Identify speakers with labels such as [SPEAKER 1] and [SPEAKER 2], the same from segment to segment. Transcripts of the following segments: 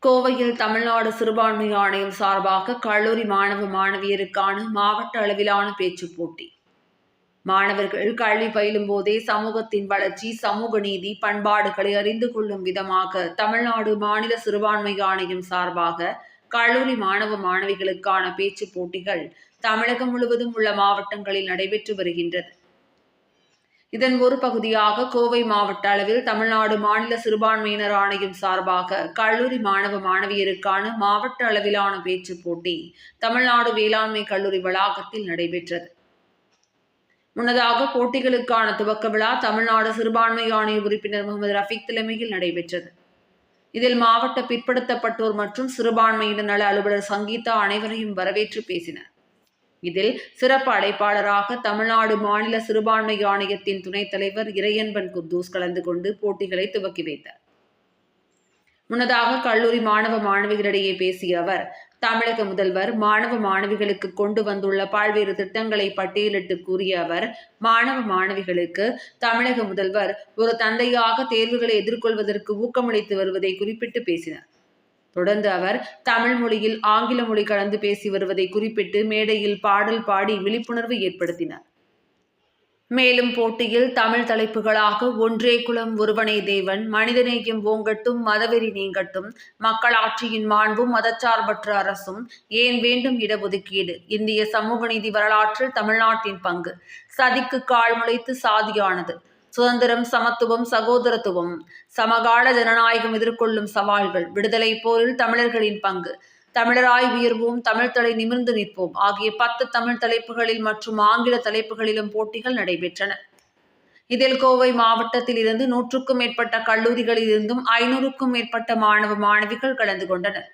[SPEAKER 1] கோவையில் தமிழ்நாடு சிறுபான்மை ஆணையம் சார்பாக கல்லூரி மாணவ மாணவியருக்கான மாவட்ட அளவிலான பேச்சுப் போட்டி. மாணவர்கள் கல்வி பயிலும் போதே சமூகத்தின் வளர்ச்சி, சமூக நீதி, பண்பாடுகளை அறிந்து கொள்ளும் விதமாக தமிழ்நாடு மாநில சிறுபான்மை ஆணையம் சார்பாக கல்லூரி மாணவ மாணவிகளுக்கான பேச்சுப் போட்டிகள் தமிழகம் முழுவதும் உள்ள மாவட்டங்களில் நடைபெற்று வருகின்றது. இதன் ஒரு பகுதியாக கோவை மாவட்ட அளவில் தமிழ்நாடு மாநில சிறுபான்மையினர் ஆணையம் சார்பாக கல்லூரி மாணவ மாணவியருக்கான மாவட்ட அளவிலான பேச்சுப் போட்டி தமிழ்நாடு வேளாண்மை கல்லூரி வளாகத்தில் நடைபெற்றது. முன்னதாக போட்டிகளுக்கான துவக்க விழா தமிழ்நாடு சிறுபான்மை ஆணைய உறுப்பினர் முகமது ரஃபீக் தலைமையில் நடைபெற்றது. இதில் மாவட்ட பிற்படுத்தப்பட்டோர் மற்றும் சிறுபான்மையினர் நல அலுவலர் சங்கீதா அனைவரையும் வரவேற்று பேசினர். இதில் சிறப்பு அழைப்பாளராக தமிழ்நாடு மாநில சிறுபான்மை ஆணையத்தின் துணைத் தலைவர் இறையன்பன் குத்தூஸ் கலந்து கொண்டு போட்டிகளை துவக்கி வைத்தார். முன்னதாக கல்லூரி மாணவ மாணவிகளிடையே பேசிய அவர், தமிழக முதல்வர் மாணவ மாணவிகளுக்கு கொண்டு வந்துள்ள பல்வேறு திட்டங்களை பட்டியலிட்டு கூறிய அவர், மாணவ மாணவிகளுக்கு தமிழக முதல்வர் ஒரு தந்தையாக தேர்வுகளை எதிர்கொள்வதற்கு ஊக்கமளித்து வருவதை குறிப்பிட்டு பேசினார். தொடர்ந்து அவர் தமிழ் மொழியில் ஆங்கில மொழி கலந்து பேசி வருவதை குறிப்பிட்டு மேடையில் பாடல் பாடி விழிப்புணர்வு ஏற்படுத்தினார். மேலும் போட்டியில் தமிழ் தலைப்புகளாக ஒன்றே குலம் ஒருவனே தேவன், மனிதநேயம் ஓங்கட்டும், மதவெறி நீங்கட்டும், மக்களாட்சியின் மாண்பும், மதச்சார்பற்ற அரசும், ஏன் வேண்டும் இடஒதுக்கீடு, இந்திய சமூக நீதி வரலாற்றில் தமிழ்நாட்டின் பங்கு, சதிக்கு கால் முளைத்து சாதியானது, சுதந்திரம், சமத்துவம், சகோதரத்துவம், சமகால ஜனநாயகம் எதிர்கொள்ளும் சவால்கள், விடுதலை போரில் தமிழர்களின் பங்கு, தமிழராய் உயர்வோம், தமிழ் தலை நிமிர்ந்து நிற்போம் ஆகிய 10 தமிழ் தலைப்புகளில் மற்றும் ஆங்கில தலைப்புகளிலும் போட்டிகள் நடைபெற்றன. இதில் கோவை மாவட்டத்தில் இருந்து 100க்கும் மேற்பட்ட கல்லூரிகளில் இருந்தும் 500க்கும் மேற்பட்ட மாணவ மாணவிகள் கலந்து கொண்டனர்.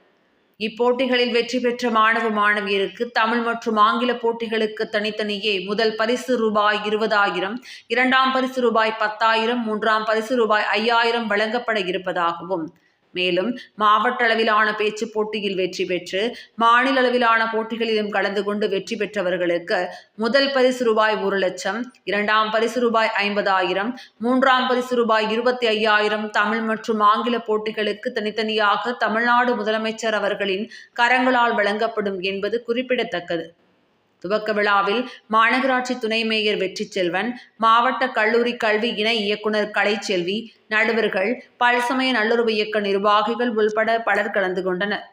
[SPEAKER 1] இப்போட்டிகளில் வெற்றி பெற்ற மாணவ மாணவியருக்கு தமிழ் மற்றும் ஆங்கில போட்டிகளுக்கு தனித்தனியே முதல் பரிசு ரூபாய் 20,000, இரண்டாம் பரிசு ரூபாய் 10,000, மூன்றாம் பரிசு ரூபாய் 5,000 வழங்கப்பட இருப்பதாகவும், மேலும் மாவட்ட அளவிலான பேச்சு போட்டியில் வெற்றி பெற்று மாநில அளவிலான போட்டிகளிலும் கலந்து கொண்டு வெற்றி பெற்றவர்களுக்கு முதல் பரிசு ரூபாய் 1,00,000, இரண்டாம் பரிசு ரூபாய் 50,000, மூன்றாம் பரிசு ரூபாய் 25,000 தமிழ் மற்றும் ஆங்கில போட்டிகளுக்கு தனித்தனியாக தமிழ்நாடு முதலமைச்சர் அவர்களின் கரங்களால் வழங்கப்படும் என்பது குறிப்பிடத்தக்கது. துவக்க விழாவில் மாநகராட்சி துணை மேயர் வெற்றி செல்வன், மாவட்ட கல்லூரி கல்வி இணை இயக்குனர் கலைச்செல்வி, நடுவர்கள், பல்சமய நல்லுறவு இயக்க நிர்வாகிகள் உள்பட பலர் கலந்து கொண்டனர்.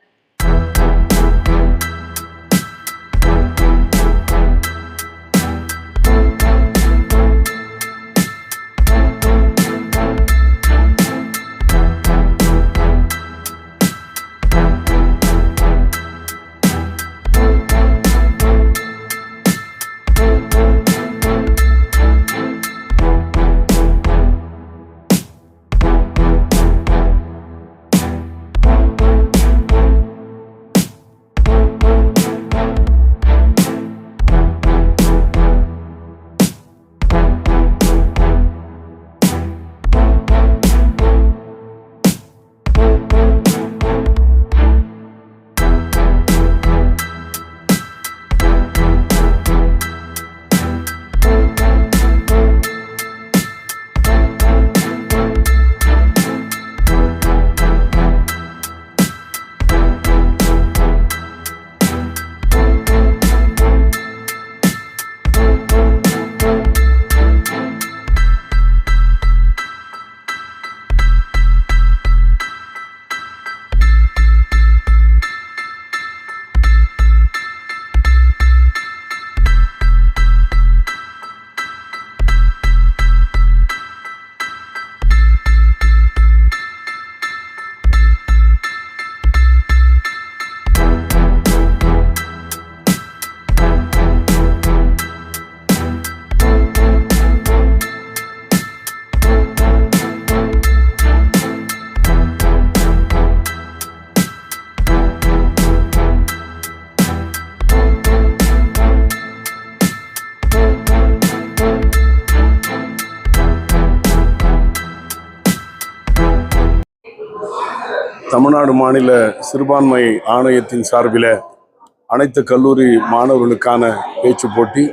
[SPEAKER 2] தமிழ்நாடு மாநில சிறுபான்மை ஆணையத்தின் சார்பில் அனைத்து கல்லூரி மாணவர்களுக்கான பேச்சு போட்டி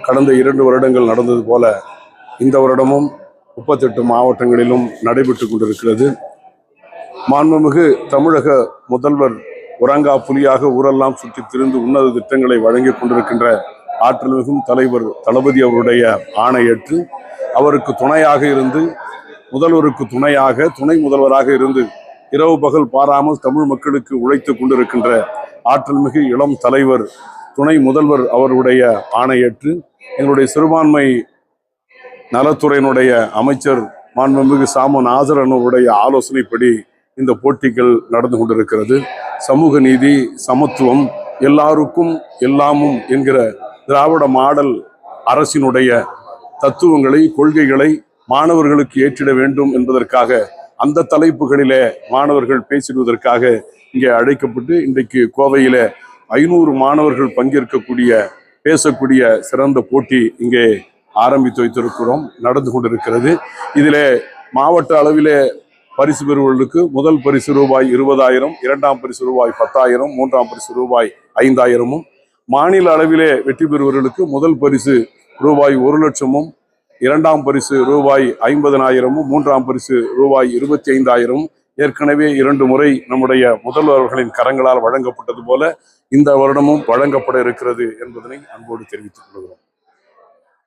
[SPEAKER 2] கடந்த 2 வருடங்கள் நடந்தது போல இந்த வருடமும் 38 மாவட்டங்களிலும் நடைபெற்று கொண்டிருக்கிறது. மாண்புமிகு தமிழக முதல்வர் உறங்கா புலியாக ஊரெல்லாம் சுற்றி திரிந்து உன்னத திட்டங்களை வழங்கிக் கொண்டிருக்கின்ற ஆற்றல் மிகும் தலைவர் தளபதி அவருடைய ஆணையேற்று அவருக்கு துணையாக இருந்து முதல்வருக்கு துணையாக துணை முதல்வராக இருந்து இரவு பகல் பாராமல் தமிழ் மக்களுக்கு உழைத்துக் கொண்டிருக்கின்ற ஆற்றல் மிகு இளம் தலைவர் துணை முதல்வர் அவருடைய ஆணையேற்று எங்களுடைய சிறுபான்மை நலத்துறையினுடைய அமைச்சர் மாண்புமிகு சாமு நாசரனுடைய ஆலோசனைப்படி இந்த போட்டிகள் நடந்து கொண்டிருக்கிறது. சமூக நீதி, சமத்துவம், எல்லாருக்கும் எல்லாமும் என்கிற திராவிட மாடல் அரசினுடைய தத்துவங்களை, கொள்கைகளை மாணவர்களுக்கு ஏற்றிட வேண்டும் என்பதற்காக அந்த தலைப்புகளிலே மாணவர்கள் பேசிடுவதற்காக இங்கே அழைக்கப்பட்டு இன்றைக்கு கோவையில 500 மாணவர்கள் பங்கேற்கக்கூடிய பேசக்கூடிய சிறந்த போட்டி இங்கே ஆரம்பித்து வைத்திருக்கிறோம், நடந்து கொண்டிருக்கிறது. இதிலே மாவட்ட அளவிலே பரிசு பெறுவர்களுக்கு முதல் பரிசு ரூபாய் 20,000, இரண்டாம் பரிசு ரூபாய் 10,000, மூன்றாம் பரிசு ரூபாய் 5,000, மாநில அளவிலே வெற்றி பெறுவர்களுக்கு முதல் பரிசு ரூபாய் 1,00,000, இரண்டாம் பரிசு ரூபாய் 50,000, மூன்றாம் பரிசு ரூபாய் 25,000 ஏற்கனவே 2 முறை நம்முடைய முதல்வர்களின் கரங்களால் வழங்கப்பட்டது போல இந்த வருடமும் வழங்கப்பட இருக்கிறது என்பதனை அன்போடு தெரிவித்துக் கொள்கிறோம்.